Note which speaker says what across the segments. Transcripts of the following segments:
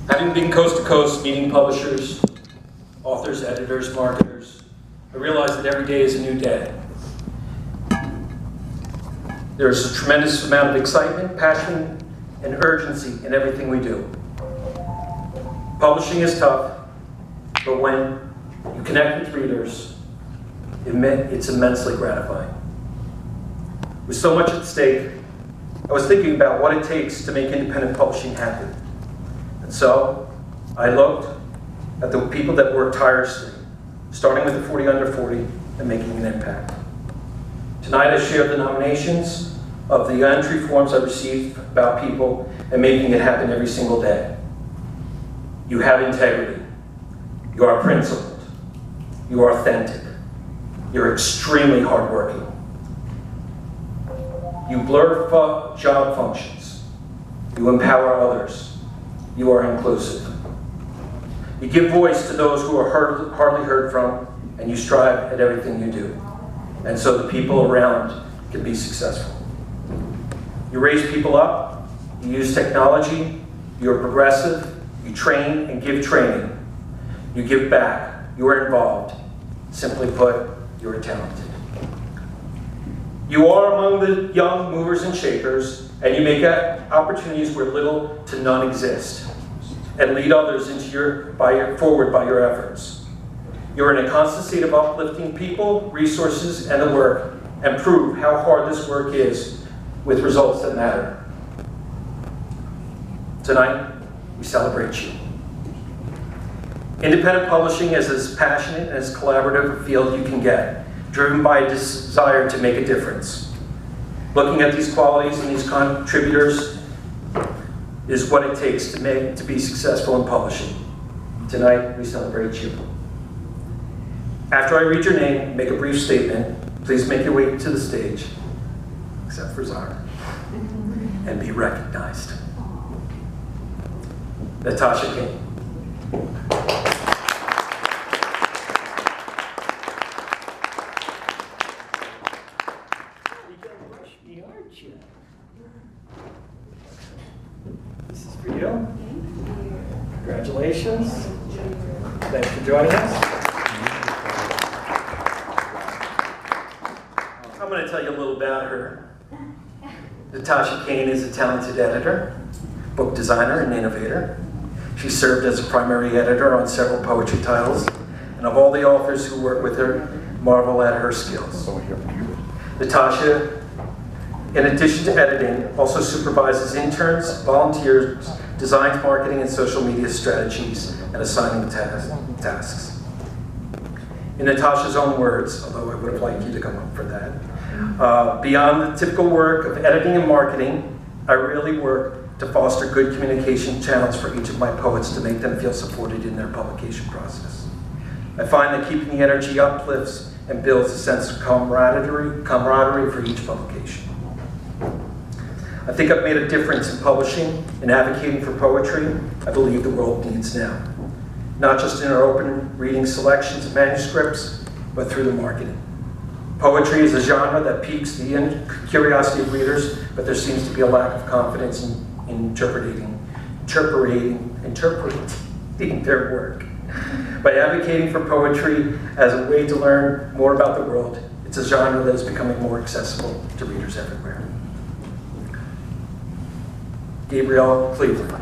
Speaker 1: Having been coast to coast meeting publishers, authors, editors, marketers, I realize that every day is a new day. There's a tremendous amount of excitement, passion, and urgency in everything we do. Publishing is tough, but when you connect with readers, it's immensely gratifying. With so much at stake, I was thinking about what it takes to make independent publishing happen. And so, I looked at the people that work tirelessly, starting with the 40 under 40 and making an impact. Tonight I shared the nominations of the entry forms I received about people and making it happen every single day. You have integrity. You are principled. You are authentic. You're extremely hardworking. You blur job functions. You empower others. You are inclusive. You give voice to those who are hardly heard from, and you strive at everything you do. And so the people around can be successful. You raise people up. You use technology. You're progressive. You train and give training. You give back. You are involved. Simply put, you are talented. You are among the young movers and shakers, and you make opportunities where little to none exist, and lead others forward by your efforts. You're in a constant state of uplifting people, resources, and the work, and prove how hard this work is with results that matter. Tonight, we celebrate you. Independent publishing is as passionate and as collaborative a field you can get, driven by a desire to make a difference. Looking at these qualities and these contributors is what it takes to be successful in publishing. Tonight, we celebrate you. After I read your name, make a brief statement. Please make your way to the stage, except for Zara, and be recognized. Natasha Kane. This is for you. Congratulations. Thanks for joining us. I'm going to tell you a little about her. Natasha Kane is a talented editor, book designer, and innovator. She served as a primary editor on several poetry titles, and of all the authors who work with her, marvel at her skills. Natasha, in addition to editing, also supervises interns, volunteers, designs marketing and social media strategies, and assigning tasks. In Natasha's own words, although I would have liked you to come up for that, beyond the typical work of editing and marketing, I really work to foster good communication channels for each of my poets to make them feel supported in their publication process. I find that keeping the energy uplifts and builds a sense of camaraderie for each publication. I think I've made a difference in publishing and advocating for poetry I believe the world needs now. Not just in our open reading selections of manuscripts, but through the marketing. Poetry is a genre that piques the curiosity of readers, but there seems to be a lack of confidence in interpreting their work. By advocating for poetry as a way to learn more about the world, it's a genre that is becoming more accessible to readers everywhere. Gabriel Cleveland.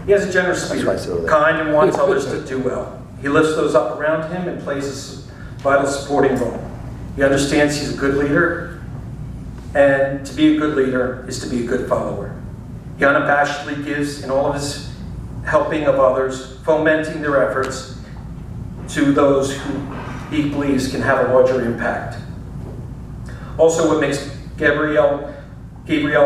Speaker 1: He has a generous spirit, kind, and wants others to do well. He lifts those up around him and plays a vital supporting role. He understands he's a good leader, and to be a good leader is to be a good follower. He unabashedly gives in all of his helping of others, fomenting their efforts to those who he believes can have a larger impact. Also, what makes Gabriel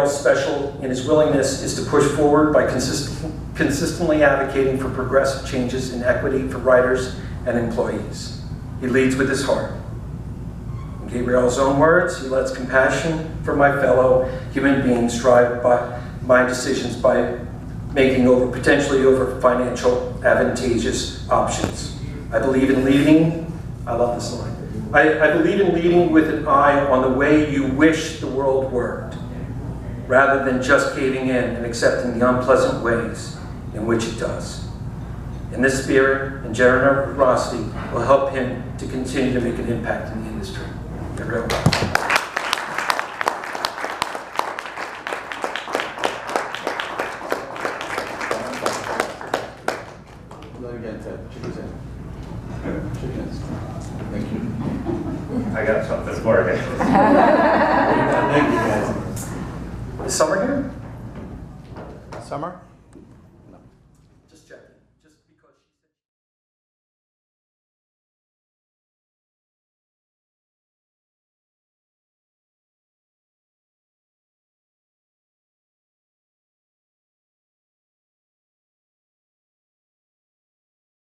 Speaker 1: special in his willingness is to push forward by consistently advocating for progressive changes in equity for writers and employees. He leads with his heart. In Gabriel's own words, he lets compassion for my fellow human beings drive by my decisions by making potentially over financial advantageous options. I believe in leading, I love this line, I believe in leading with an eye on the way you wish the world worked. rather than just caving in and accepting the unpleasant ways in which it does. In this spirit and generosity will help him to continue to make an impact in the industry. Gabriel.
Speaker 2: Thank you.
Speaker 3: I got something for you.
Speaker 2: Thank you, guys.
Speaker 1: Is Summer here? Summer?